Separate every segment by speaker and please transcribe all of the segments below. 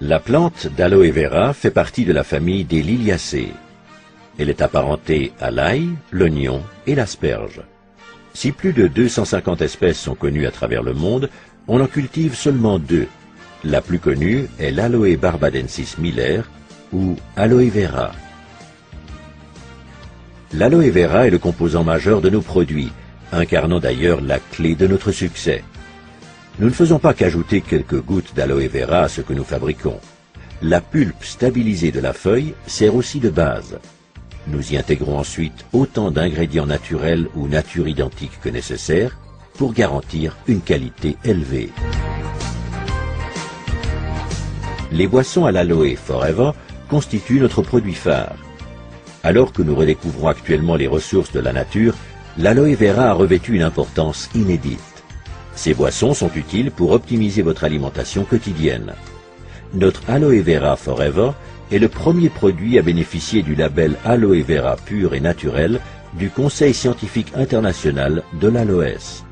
Speaker 1: La plante d'aloe vera fait partie de la famille des Liliacées. Elle est apparentée à l'ail, l'oignon et l'asperge. Si plus de 250 espèces sont connues à travers le monde, on en cultive seulement 2. La plus connue est l'Aloe barbadensis Miller ou aloe vera. L'aloe vera est le composant majeur de nos produits, incarnant d'ailleurs la clé de notre succès. Nous ne faisons pas qu'ajouter quelques gouttes d'aloe vera à ce que nous fabriquons. La pulpe stabilisée de la feuille sert aussi de base. Nous y intégrons ensuite autant d'ingrédients naturels ou nature identiques que nécessaire pour garantir une qualité élevée. Les boissons à l'aloe Forever constituent notre produit phare. Alors que nous redécouvrons actuellement les ressources de la nature, l'aloe vera a revêtu une importance inédite. Ces boissons sont utiles pour optimiser votre alimentation quotidienne. Notre aloe vera Forever est le premier produit à bénéficier du label Aloe Vera pur et naturel du Conseil scientifique international de l'aloès.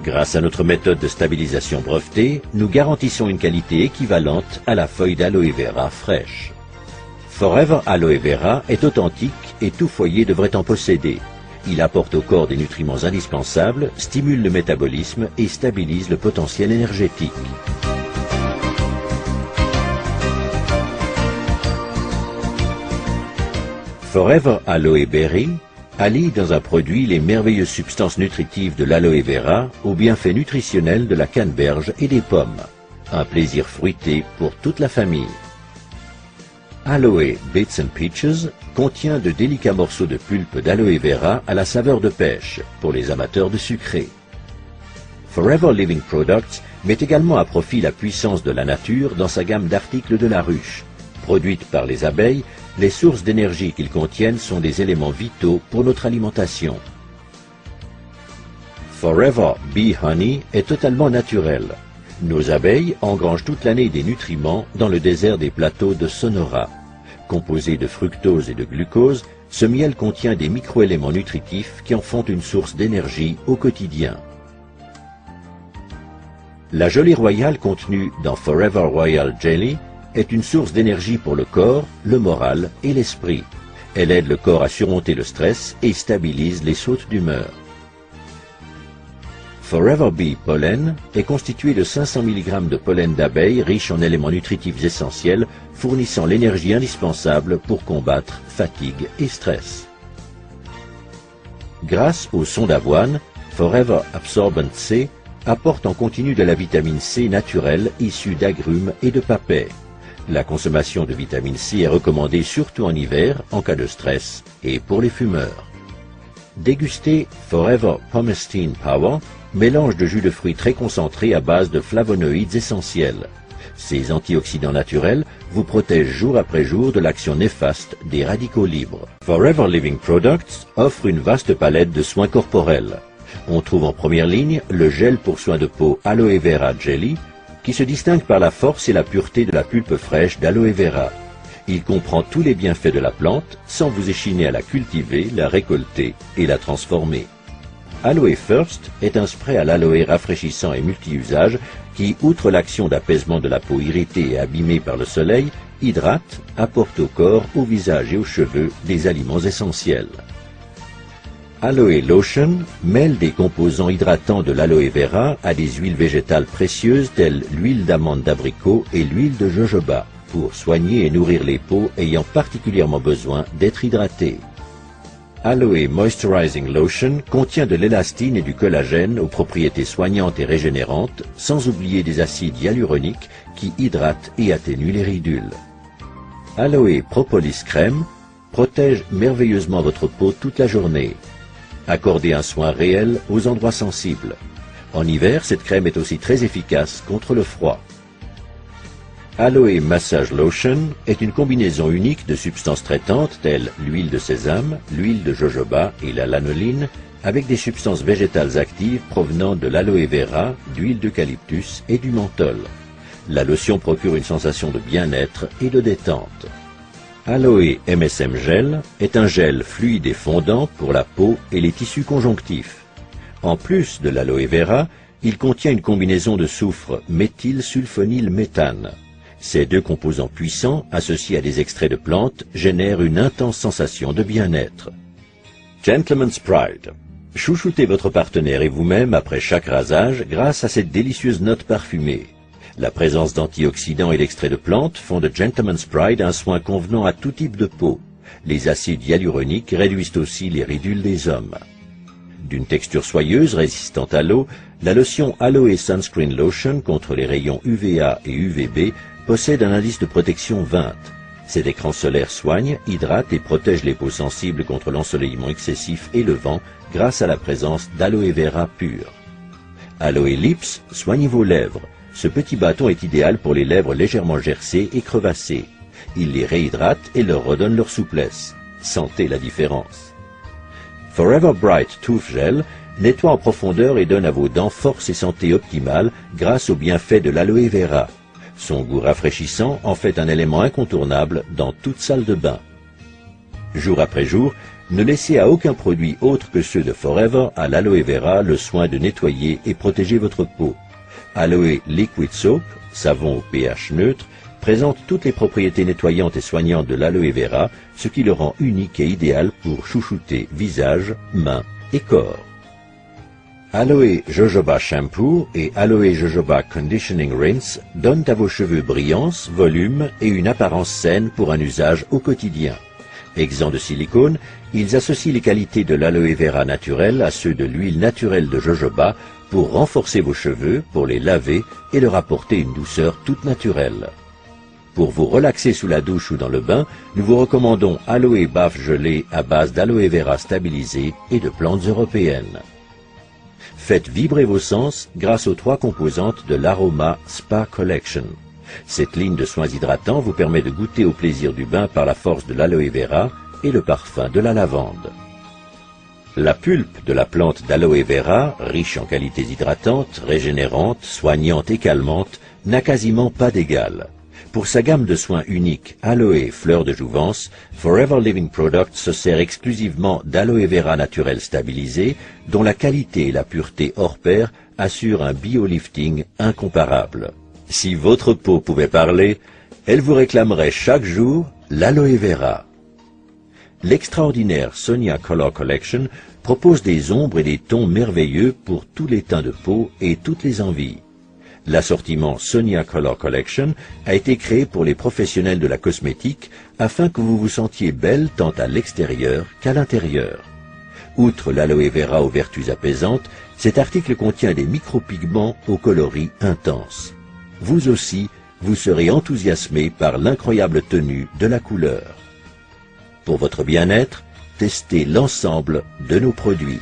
Speaker 1: Grâce à notre méthode de stabilisation brevetée, nous garantissons une qualité équivalente à la feuille d'aloe vera fraîche. Forever Aloe Vera est authentique et tout foyer devrait en posséder. Il apporte au corps des nutriments indispensables, stimule le métabolisme et stabilise le potentiel énergétique. Forever Aloe Berry allie dans un produit les merveilleuses substances nutritives de l'aloe vera aux bienfaits nutritionnels de la canneberge et des pommes. Un plaisir fruité pour toute la famille. Aloe Bits and Peaches contient de délicats morceaux de pulpe d'aloe vera à la saveur de pêche pour les amateurs de sucré. Forever Living Products met également à profit la puissance de la nature dans sa gamme d'articles de la ruche. Produites par les abeilles, les sources d'énergie qu'ils contiennent sont des éléments vitaux pour notre alimentation. Forever Bee Honey est totalement naturel. Nos abeilles engrangent toute l'année des nutriments dans le désert des plateaux de Sonora. Composé de fructose et de glucose, ce miel contient des microéléments nutritifs qui en font une source d'énergie au quotidien. La gelée royale contenue dans Forever Royal Jelly est une source d'énergie pour le corps, le moral et l'esprit. Elle aide le corps à surmonter le stress et stabilise les sautes d'humeur. Forever Bee Pollen est constitué de 500 mg de pollen d'abeilles riche en éléments nutritifs essentiels fournissant l'énergie indispensable pour combattre fatigue et stress. Grâce au son d'avoine, Forever Absorbent C apporte en continu de la vitamine C naturelle issue d'agrumes et de papaies. La consommation de vitamine C est recommandée surtout en hiver, en cas de stress, et pour les fumeurs. Dégustez Forever Pomestine Power, mélange de jus de fruits très concentré à base de flavonoïdes essentiels. Ces antioxydants naturels vous protègent jour après jour de l'action néfaste des radicaux libres. Forever Living Products offre une vaste palette de soins corporels. On trouve en première ligne le gel pour soins de peau Aloe Vera Jelly, qui se distingue par la force et la pureté de la pulpe fraîche d'aloe vera. Il comprend tous les bienfaits de la plante sans vous échiner à la cultiver, la récolter et la transformer. Aloe First est un spray à l'aloe rafraîchissant et multi-usage qui, outre l'action d'apaisement de la peau irritée et abîmée par le soleil, hydrate, apporte au corps, au visage et aux cheveux des aliments essentiels. Aloe Lotion mêle des composants hydratants de l'aloe vera à des huiles végétales précieuses telles l'huile d'amande d'abricot et l'huile de jojoba pour soigner et nourrir les peaux ayant particulièrement besoin d'être hydratées. Aloe Moisturizing Lotion contient de l'élastine et du collagène aux propriétés soignantes et régénérantes, sans oublier des acides hyaluroniques qui hydratent et atténuent les ridules. Aloe Propolis Crème protège merveilleusement votre peau toute la journée. Accordez un soin réel aux endroits sensibles. En hiver, cette crème est aussi très efficace contre le froid. Aloe Massage Lotion est une combinaison unique de substances traitantes telles l'huile de sésame, l'huile de jojoba et la lanoline, avec des substances végétales actives provenant de l'aloe vera, d'huile d'eucalyptus et du menthol. La lotion procure une sensation de bien-être et de détente. Aloe MSM Gel est un gel fluide et fondant pour la peau et les tissus conjonctifs. En plus de l'aloe vera, il contient une combinaison de soufre méthylsulfonylméthane. Ces deux composants puissants, associés à des extraits de plantes, génèrent une intense sensation de bien-être. Gentleman's Pride. Chouchoutez votre partenaire et vous-même après chaque rasage grâce à cette délicieuse note parfumée. La présence d'antioxydants et d'extraits de plantes font de Gentleman's Pride un soin convenant à tout type de peau. Les acides hyaluroniques réduisent aussi les ridules des hommes. D'une texture soyeuse résistante à l'eau, la lotion Aloe Sunscreen Lotion contre les rayons UVA et UVB possède un indice de protection 20. Cet écran solaire soigne, hydrate et protège les peaux sensibles contre l'ensoleillement excessif et le vent grâce à la présence d'aloe vera pur. Aloe Lips soigne vos lèvres. Ce petit bâton est idéal pour les lèvres légèrement gercées et crevassées. Il les réhydrate et leur redonne leur souplesse. Sentez la différence. Forever Bright Tooth Gel nettoie en profondeur et donne à vos dents force et santé optimale grâce aux bienfaits de l'aloe vera. Son goût rafraîchissant en fait un élément incontournable dans toute salle de bain. Jour après jour, ne laissez à aucun produit autre que ceux de Forever à l'aloe vera le soin de nettoyer et protéger votre peau. Aloe Liquid Soap, savon au pH neutre, présente toutes les propriétés nettoyantes et soignantes de l'aloe vera, ce qui le rend unique et idéal pour chouchouter visage, mains et corps. Aloe Jojoba Shampoo et Aloe Jojoba Conditioning Rinse donnent à vos cheveux brillance, volume et une apparence saine pour un usage au quotidien. Exempts de silicone, ils associent les qualités de l'aloe vera naturel à ceux de l'huile naturelle de jojoba pour renforcer vos cheveux, pour les laver et leur apporter une douceur toute naturelle. Pour vous relaxer sous la douche ou dans le bain, nous vous recommandons Aloe Baffe gelée à base d'aloe vera stabilisée et de plantes européennes. Faites vibrer vos sens grâce aux 3 composantes de l'Aroma Spa Collection. Cette ligne de soins hydratants vous permet de goûter au plaisir du bain par la force de l'aloe vera et le parfum de la lavande. La pulpe de la plante d'aloe vera, riche en qualités hydratantes, régénérantes, soignantes et calmantes, n'a quasiment pas d'égal. Pour sa gamme de soins uniques Aloe Fleur de Jouvence, Forever Living Products se sert exclusivement d'aloe vera naturel stabilisé, dont la qualité et la pureté hors pair assurent un biolifting incomparable. Si votre peau pouvait parler, elle vous réclamerait chaque jour l'aloe vera. L'extraordinaire Sonia Color Collection propose des ombres et des tons merveilleux pour tous les teints de peau et toutes les envies. L'assortiment Sonia Color Collection a été créé pour les professionnels de la cosmétique afin que vous vous sentiez belle tant à l'extérieur qu'à l'intérieur. Outre l'aloe vera aux vertus apaisantes, cet article contient des micropigments aux coloris intenses. Vous aussi, vous serez enthousiasmé par l'incroyable tenue de la couleur. Pour votre bien-être, testez l'ensemble de nos produits.